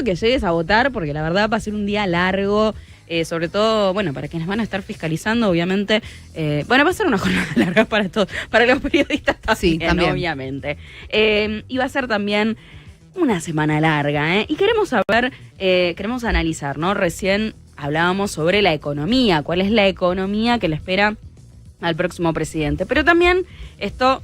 espero que llegues a votar, porque la verdad va a ser un día largo, sobre todo, bueno, para quienes van a estar fiscalizando, obviamente. Bueno, va a ser una jornada larga para todos, para los periodistas también, Sí, también. obviamente. Y va a ser también una semana larga, ¿eh? Y queremos saber, queremos analizar, ¿no? Recién hablábamos sobre la economía, cuál es la economía que le espera al próximo presidente. Pero también esto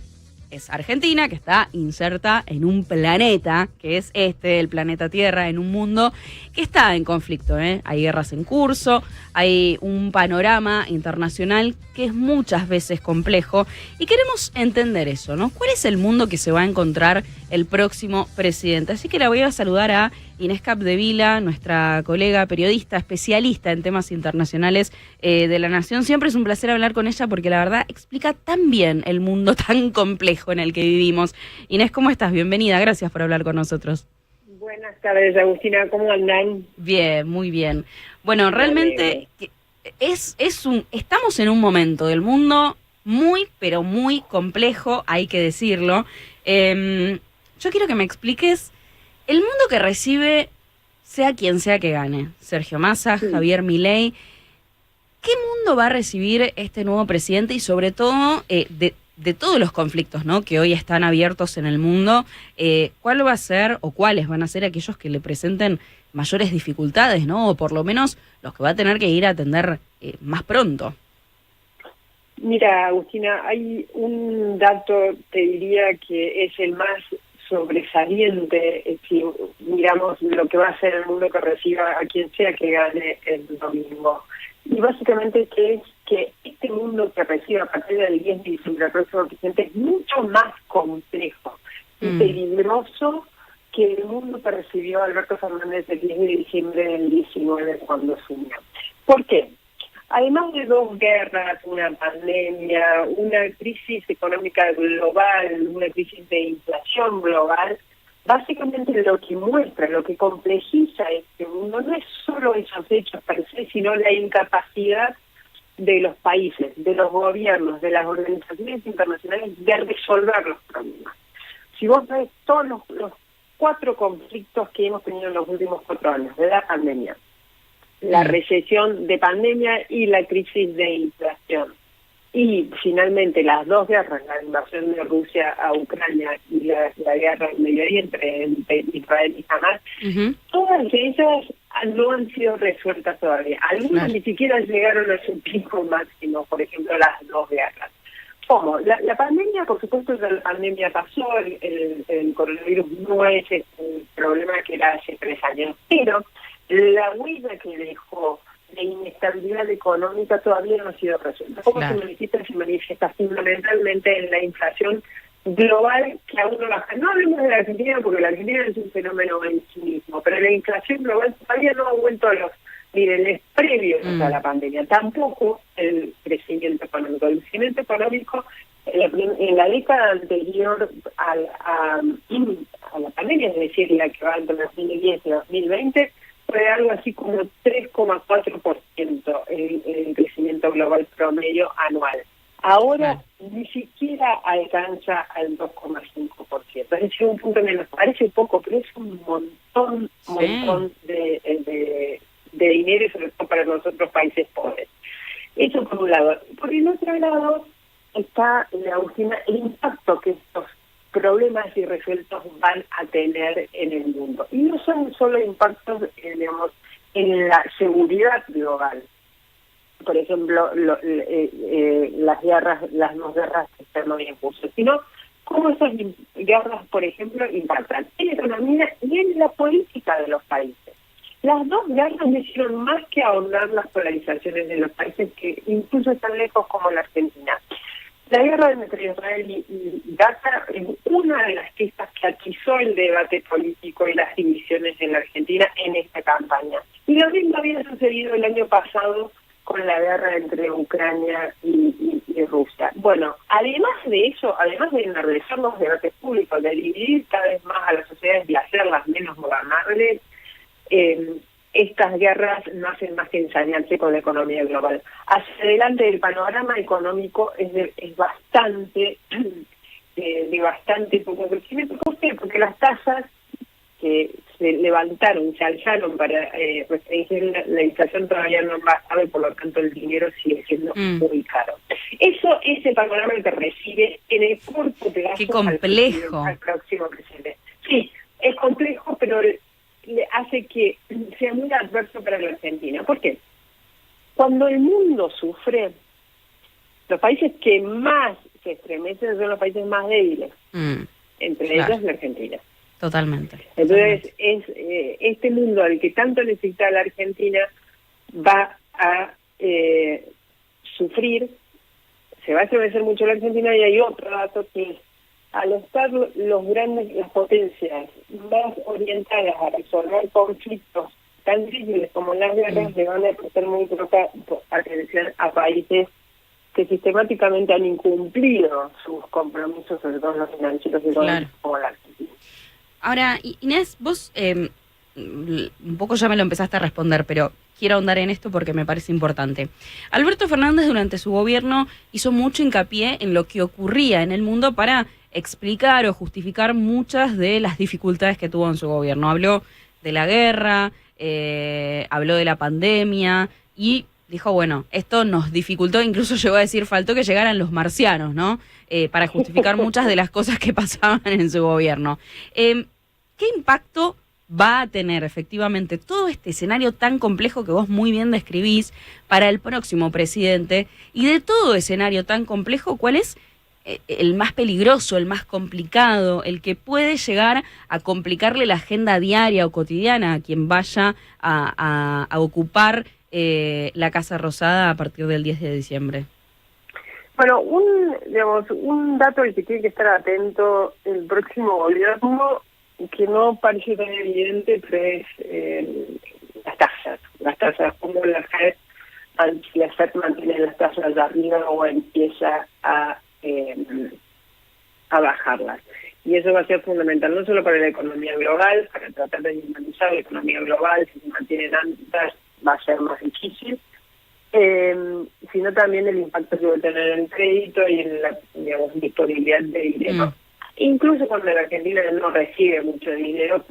es Argentina, que está inserta en un planeta, que es el planeta Tierra, en un mundo que está en conflicto, ¿eh? Hay guerras en curso, hay un panorama internacional que es muchas veces complejo y queremos entender eso, ¿no? ¿Cuál es el mundo que se va a encontrar el próximo presidente? Así que la voy a saludar a Inés Capdevila, nuestra colega periodista, especialista en temas internacionales de La Nación. Siempre es un placer hablar con ella porque la verdad explica tan bien el mundo tan complejo en el que vivimos. Inés, ¿cómo estás? Bienvenida, gracias por hablar con nosotros. Buenas tardes, Agustina, ¿cómo andan? Bien, muy bien. Bueno, realmente estamos en un momento del mundo muy, pero muy complejo, hay que decirlo. Yo quiero que me expliques el mundo que recibe, sea quien sea que gane, Sergio Massa, Sí. Javier Milei. ¿Qué mundo va a recibir este nuevo presidente y sobre todo de todos los conflictos, ¿no?, que hoy están abiertos en el mundo? ¿Cuál va a ser o cuáles van a ser aquellos que le presenten mayores dificultades, ¿no? O por lo menos los que va a tener que ir a atender más pronto. Mira, Agustina, hay un dato, te diría que es el más sobresaliente, si miramos lo que va a ser el mundo que reciba a quien sea que gane el domingo. Y básicamente que es que este mundo que reciba a partir del 10 de diciembre el próximo presidente es mucho más complejo y peligroso que el mundo que recibió Alberto Fernández el 10 de diciembre del 19 cuando asumió. ¿Por qué? Además de dos guerras, una pandemia, una crisis económica global, una crisis de inflación global, básicamente lo que muestra, lo que complejiza este mundo no es solo esos hechos per se, sino la incapacidad de los países, de los gobiernos, de las organizaciones internacionales de resolver los problemas. Si vos ves todos los 4 conflictos que hemos tenido en los últimos 4 años, de la pandemia, la recesión de pandemia y la crisis de inflación, y finalmente las 2 guerras, la invasión de Rusia a Ucrania y la guerra en Medio Oriente entre Israel y Hamas, todas ellas no han sido resueltas todavía. Algunas ni siquiera llegaron a su pico máximo, por ejemplo las 2 guerras. ¿Cómo? La pandemia, por supuesto, la pandemia pasó, el coronavirus no es el problema que era hace 3 años, pero la huella que dejó de inestabilidad económica todavía no ha sido resuelta. ¿Cómo se manifiesta? Se manifiesta fundamentalmente en la inflación global que aún no baja. No hablemos de la Argentina porque la Argentina es un fenómeno en sí mismo, pero la inflación global todavía no ha vuelto a los niveles previos a la pandemia. Tampoco el crecimiento económico. El crecimiento económico en la década anterior a la pandemia, es decir, la que va entre 2010 y 2020, fue algo así como 3,4% el crecimiento global promedio anual. Ahora ni siquiera alcanza al 2,5%. Es decir, un punto menos. Parece poco, pero es un montón de dinero, y sobre todo para los otros países pobres. Eso por un lado. Por el otro lado está, Agustina, el impacto que estos problemas irresueltos van a tener en el mundo. Y no son solo impactos, digamos, en la seguridad global. Por ejemplo, las 2 guerras que están hoy en curso, sino cómo esas guerras, por ejemplo, impactan en la economía y en la política de los países. Las 2 guerras no hicieron más que ahondar las polarizaciones de los países que incluso están lejos como la Argentina. La guerra entre Israel y Gaza es una de las piezas que atizó el debate político y las divisiones en la Argentina en esta campaña. Y lo mismo había sucedido el año pasado con la guerra entre Ucrania y Rusia. Bueno, además de eso, además de enardecer los debates públicos, de dividir cada vez más a las sociedades y hacerlas menos gobernables, estas guerras no hacen más que ensañarse con la economía global. Hacia adelante el panorama económico es bastante, de bastante poco crecimiento. ¿Por qué? Porque las tasas que se levantaron, se alzaron para restringir la inflación todavía no baja, por lo tanto el dinero sigue siendo muy caro. Eso es el panorama que recibe en el corto plazo. Qué complejo. Al próximo presidente. Sí, es complejo, pero le hace que sea muy adverso para la Argentina. ¿Por qué? Cuando el mundo sufre, los países que más se estremecen son los países más débiles, entre ellos la Argentina. Totalmente. Entonces, este mundo al que tanto necesita la Argentina va a sufrir, se va a estremecer mucho la Argentina, y hay otro dato que es, al estar las potencias más orientadas a resolver conflictos tan difíciles como las guerras, le van a prestar muy poca atención a países que sistemáticamente han incumplido sus compromisos, sobre todo los financieros y como la Argentina. Ahora, Inés, vos un poco ya me lo empezaste a responder, pero quiero ahondar en esto porque me parece importante. Alberto Fernández durante su gobierno hizo mucho hincapié en lo que ocurría en el mundo para explicar o justificar muchas de las dificultades que tuvo en su gobierno. Habló de la guerra, habló de la pandemia y dijo, bueno, esto nos dificultó, incluso llegó a decir, faltó que llegaran los marcianos, ¿no? Para justificar muchas de las cosas que pasaban en su gobierno. ¿Qué impacto va a tener efectivamente todo este escenario tan complejo que vos muy bien describís para el próximo presidente? Y de todo escenario tan complejo, ¿cuál es el más peligroso, el más complicado, el que puede llegar a complicarle la agenda diaria o cotidiana a quien vaya a ocupar la Casa Rosada a partir del 10 de diciembre? Bueno, un dato al que tiene que estar atento el próximo gobierno, que no parece tan evidente, pero es las tasas, cómo la FED mantiene las tasas de arriba o empieza a bajarlas. Y eso va a ser fundamental, no solo para la economía global, para tratar de dinamizar la economía global. Si se mantienen altas va a ser más difícil, sino también el impacto que va a tener en el crédito y en la, disponibilidad de dinero. Incluso cuando la Argentina no recibe mucho dinero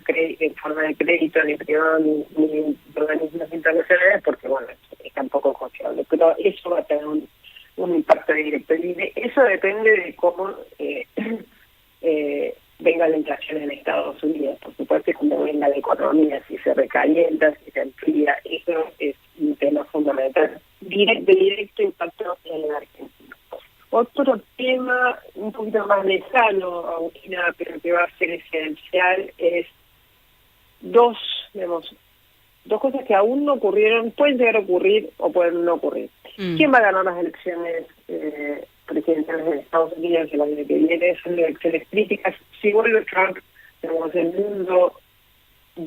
en forma de crédito, ni privado, ni organismos internacionales, porque bueno, es tampoco confiable. Pero eso va a tener un impacto directo. Y eso depende de cómo venga la inflación en Estados Unidos. Por supuesto, cómo venga la economía, si se recalienta, si se enfría. Eso es un tema fundamental. Directo impacto en la Argentina. Otro tema un poquito más lejano, Agustina, pero que va a ser esencial, es dos cosas que aún no ocurrieron, pueden llegar a ocurrir o pueden no ocurrir. ¿Quién va a ganar las elecciones presidenciales de Estados Unidos el año que viene? Son elecciones críticas. Si vuelve Trump, el mundo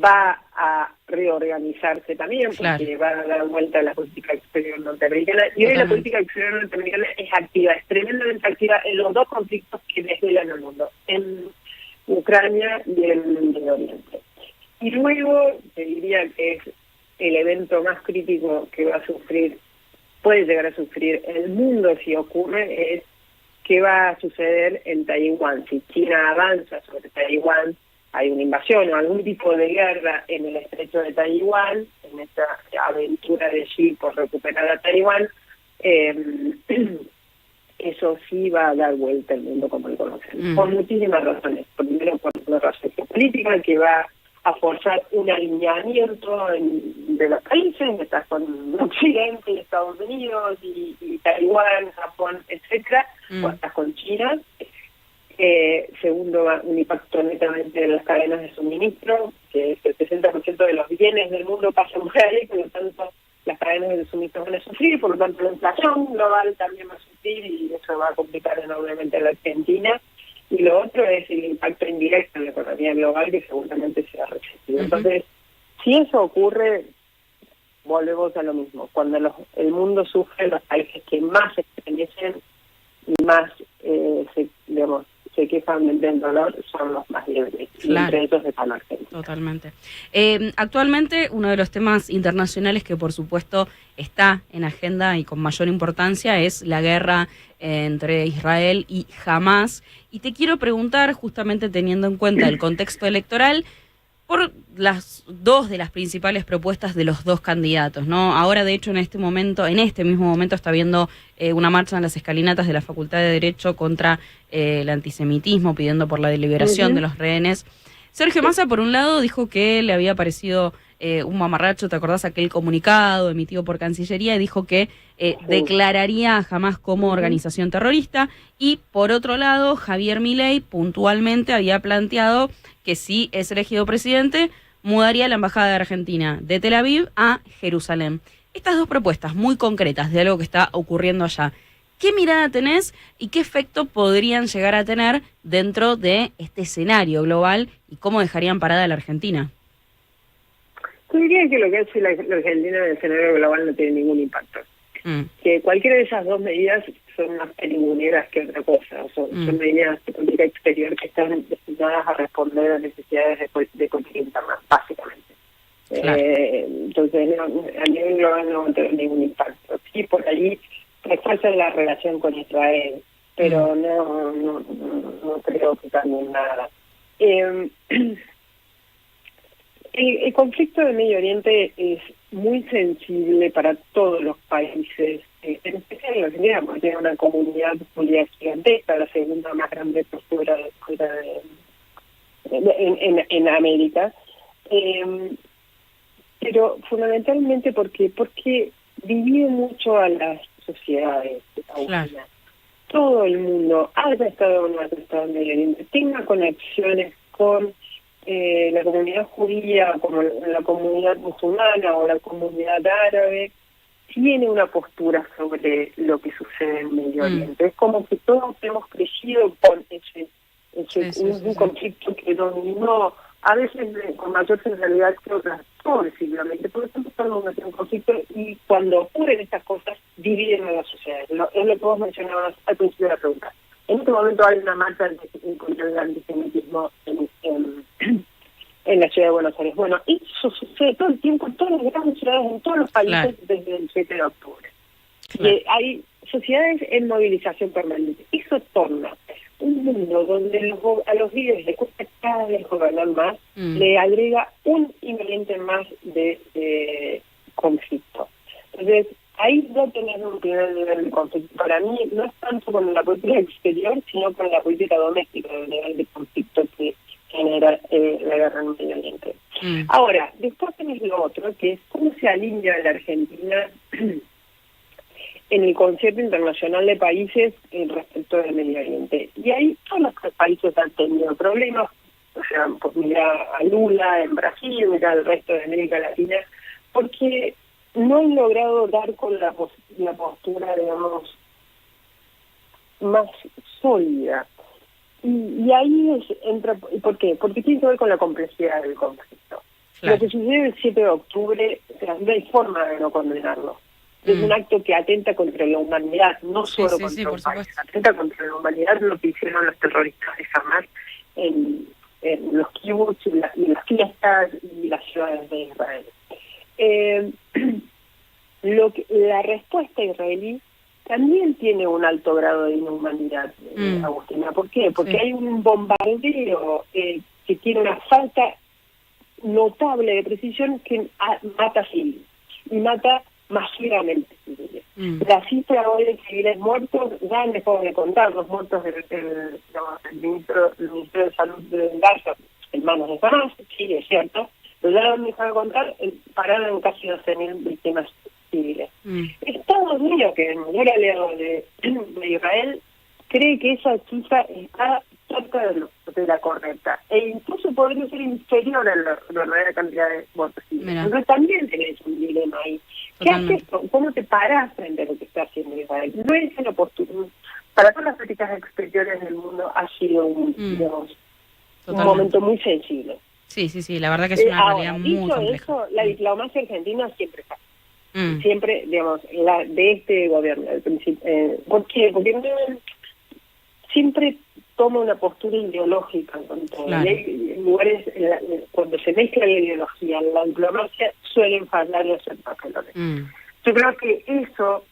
va a reorganizarse también, porque va a dar vuelta a la política exterior norteamericana. Y hoy la política exterior norteamericana es activa, es tremendamente activa en los dos conflictos que desvelan el mundo, en Ucrania y en Medio Oriente. Y luego, te diría que es el evento más crítico que va a sufrir, puede llegar a sufrir el mundo si ocurre, es qué va a suceder en Taiwán. Si China avanza sobre Taiwán, hay una invasión o algún tipo de guerra en el estrecho de Taiwán, en esta aventura de Xi por recuperar a Taiwán, eso sí va a dar vuelta al mundo como lo conocemos, por muchísimas razones. Primero, por una razón política que va a forzar un alineamiento de los países, estás con Occidente, Estados Unidos y Taiwán, Japón, etcétera, o estás con China. Segundo, un impacto netamente en las cadenas de suministro, que el 60% de los bienes del mundo pasan por ahí, por lo tanto las cadenas de suministro van a sufrir, por lo tanto la inflación global también va a sufrir y eso va a complicar enormemente a la Argentina. Y lo otro es el impacto indirecto en la economía global, que seguramente será recesivo. Entonces, si eso ocurre, volvemos a lo mismo. Cuando el mundo sufre, los países que más se estremecen y más se quejan del dolor son los más débiles, y entre ellos están Argentina. Totalmente. Actualmente uno de los temas internacionales que por supuesto está en agenda y con mayor importancia es la guerra entre Israel y Hamás. Y te quiero preguntar, justamente teniendo en cuenta el contexto electoral, por las dos de las principales propuestas de los dos candidatos, ¿no? Ahora, de hecho, en este mismo momento está habiendo una marcha en las escalinatas de la Facultad de Derecho contra el antisemitismo, pidiendo por la liberación de los rehenes. Sergio Massa, por un lado, dijo que le había parecido un mamarracho, ¿te acordás aquel comunicado emitido por Cancillería? Y dijo que declararía a Hamás como organización terrorista. Y por otro lado, Javier Milei puntualmente había planteado que si es elegido presidente, mudaría la embajada de Argentina de Tel Aviv a Jerusalén. Estas dos propuestas muy concretas de algo que está ocurriendo allá, ¿qué mirada tenés y qué efecto podrían llegar a tener dentro de este escenario global y cómo dejarían parada a la Argentina? Yo diría que lo que hace la Argentina en el escenario global no tiene ningún impacto. Que cualquiera de esas dos medidas son más peligroneras que otra cosa. Son medidas de política exterior que están destinadas a responder a necesidades de política interna, básicamente. Claro. Entonces, a nivel global no va a tener ningún impacto. Sí, por ahí refuerzan la relación con Israel, pero no creo que cambien nada. El conflicto del Medio Oriente es muy sensible para todos los países, en especial en Argentina, porque tiene una comunidad judía gigantesca, la segunda más grande fuera en América, pero fundamentalmente porque divide mucho a las sociedades. Claro. Todo el mundo, haya estado o no haya estado en Medio Oriente, tenga conexiones con la comunidad judía, como la comunidad musulmana o la comunidad árabe, tiene una postura sobre lo que sucede en Medio Oriente. Es como que todos hemos crecido con un conflicto que dominó, a veces con mayor centralidad que otras, progresivamente. Por ejemplo, estamos en un conflicto y cuando ocurren estas cosas, dividen a las sociedades. Es lo que vos mencionabas al principio de la pregunta. En este momento hay una marcha contra el antisemitismo en la ciudad de Buenos Aires. Bueno, eso sucede todo el tiempo en todas las grandes ciudades, en todos los países, desde el 7 de octubre. Hay sociedades en movilización permanente. Eso torna un mundo donde a los líderes les cuesta cada vez gobernar más, le agrega un ingrediente más de conflicto. Entonces, ahí va a tener un primer nivel de conflicto. Para mí no es tanto con la política exterior, sino con la política doméstica, el nivel de conflicto que genera la guerra en Medio Oriente. Ahora, después tenés lo otro, que es cómo se alinea la Argentina en el concierto internacional de países respecto del Medio Oriente. Y ahí todos los países han tenido problemas, o sea, mira a Lula en Brasil, mira al resto de América Latina, porque no han logrado dar con la postura, digamos, más sólida. Y ahí entra, ¿por qué? Porque tiene que ver con la complejidad del conflicto. Lo que sucede el 7 de octubre, o sea, no hay forma de no condenarlo. Es un acto que atenta contra la humanidad, no solo contra un país, atenta contra la humanidad lo que hicieron los terroristas de Hamás en los kibbutz y las fiestas y las ciudades de Israel. La respuesta israelí también tiene un alto grado de inhumanidad, Agustina. ¿Por qué? Porque hay un bombardeo que tiene una falta notable de precisión que mata civiles y mata masivamente civiles. La cifra hoy de civiles muertos ya han dejado de contar. Los muertos del ministro de Salud de Gaza en manos de Hamás, sí, es cierto, pero ya lo han dejado de contar, pararon en casi 12.000 víctimas civiles. Estados Unidos, que es un gran aliado de Israel, cree que esa cifra está cerca de la correcta e incluso podría ser inferior a la verdadera cantidad de muertos civiles. Entonces también tenés un dilema ahí. Totalmente. ¿Qué haces? ¿Cómo te parás frente a lo que está haciendo Israel? No es una postura. Para todas las políticas exteriores del mundo ha sido un momento muy sensible. Sí, la verdad que es una realidad muy compleja. Eso, la diplomacia argentina siempre está. Siempre, digamos, de este gobierno, al principio. ¿Por qué? Porque siempre toma una postura ideológica con todo. Claro. Y hay lugares, cuando se mezcla la ideología, la diplomacia, suelen fallar y hacer papelones. Yo creo que eso,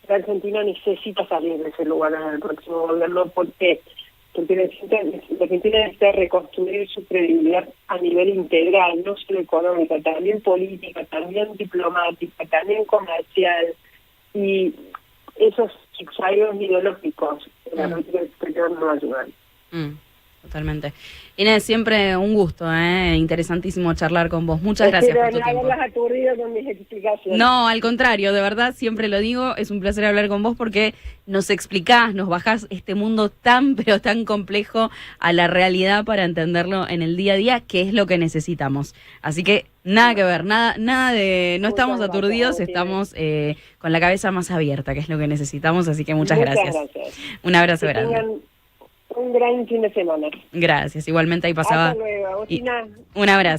la Argentina necesita salir de ese lugar en el próximo gobierno, porque la Argentina necesita reconstruir su credibilidad a nivel integral, no solo económica, también política, también diplomática, también comercial, y esos zigzagueos ideológicos en la política exterior no ayudan. Totalmente. Inés, siempre un gusto, interesantísimo charlar con vos. Muchas gracias por tu tiempo. No haberlas aturdido con mis explicaciones. No, al contrario, de verdad, siempre lo digo, es un placer hablar con vos porque nos explicás, nos bajás este mundo tan, pero tan complejo a la realidad para entenderlo en el día a día, que es lo que necesitamos. Así que nada que ver, nada de, no estamos aturdidos, estamos con la cabeza más abierta, que es lo que necesitamos, así que muchas gracias. Un abrazo grande. Un gran fin de semana. Gracias, igualmente ahí pasaba. Hasta luego, Agustina. Un abrazo.